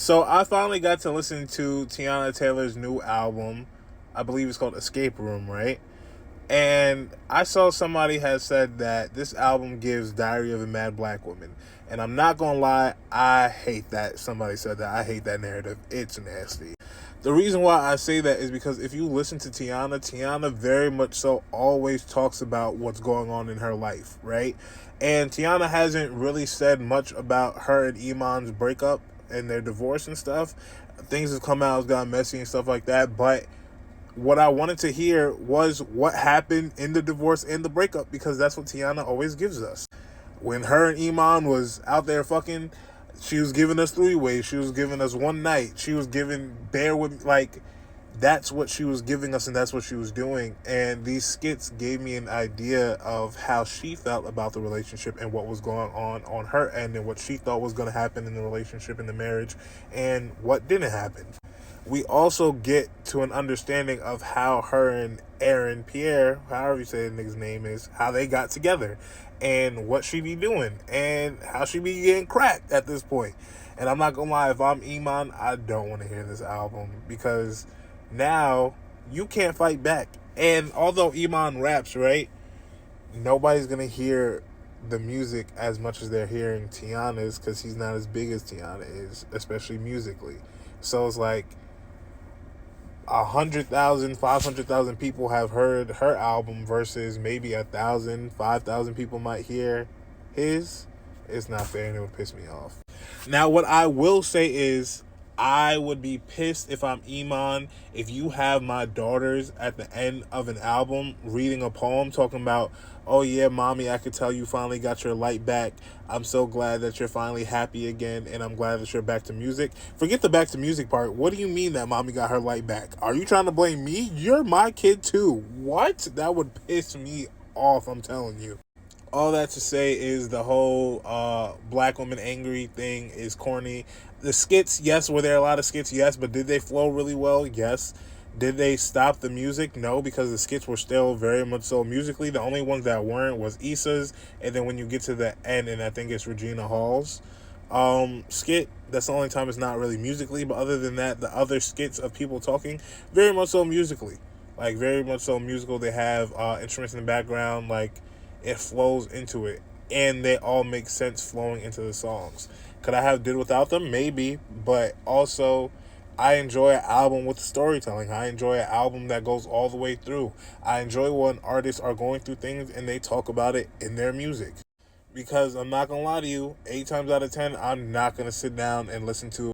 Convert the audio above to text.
So I finally got to listen to Tiana Taylor's new album. I believe it's called Escape Room, right? And I saw somebody has said that this album gives Diary of a Mad Black Woman. And I'm not gonna lie, I hate that somebody said that. I hate that narrative. It's nasty. The reason why I say that is because if you listen to Tiana, Tiana very much so always talks about what's going on in her life, right? And Tiana hasn't really said much about her and Iman's breakup and their divorce and stuff. Things have come out, it's gotten messy and stuff like that, but what I wanted to hear was what happened in the divorce and the breakup, because that's what Tiana always gives us. When her and Iman was out there fucking, she was giving us three ways. She was giving us one night. She was giving bear with me. Like, that's what she was giving us, and that's what she was doing. And these skits gave me an idea of how she felt about the relationship and what was going on her end, and what she thought was going to happen in the relationship, in the marriage, and what didn't happen. We also get to an understanding of how her and Aaron Pierre, however you say the nigga's name is, how they got together and what she be doing and how she be getting cracked at this point. And I'm not gonna lie, if I'm Iman, I don't want to hear this album, because now you can't fight back. And although Iman raps, right, nobody's gonna hear the music as much as they're hearing Tiana's, because he's not as big as Tiana is, especially musically. So it's like 100,000, 500,000 people have heard her album versus maybe 1,000, 5,000 people might hear his. It's not fair, and it would piss me off. Now, what I will say is, I would be pissed if I'm Iman if you have my daughters at the end of an album reading a poem talking about, oh yeah, mommy, I could tell you finally got your light back. I'm so glad that you're finally happy again, and I'm glad that you're back to music. Forget the back to music part. What do you mean that mommy got her light back? Are you trying to blame me? You're my kid too. What? That would piss me off, I'm telling you. All that to say is the whole black woman angry thing is corny. The skits, yes, were there a lot of skits? Yes, but did they flow really well? Yes. Did they stop the music? No, because the skits were still very much so musically. The only ones that weren't was Issa's, and then when you get to the end, and I think it's Regina Hall's skit, that's the only time it's not really musically. But other than that, the other skits of people talking, very much so musically. Like, very much so musical. They have instruments in the background, like, it flows into it, and they all make sense flowing into the songs. Could I have did without them? Maybe, but also I enjoy an album with storytelling. I enjoy an album that goes all the way through. I enjoy when artists are going through things and they talk about it in their music. Because I'm not gonna lie to you, 8 times out of 10, I'm not gonna sit down and listen to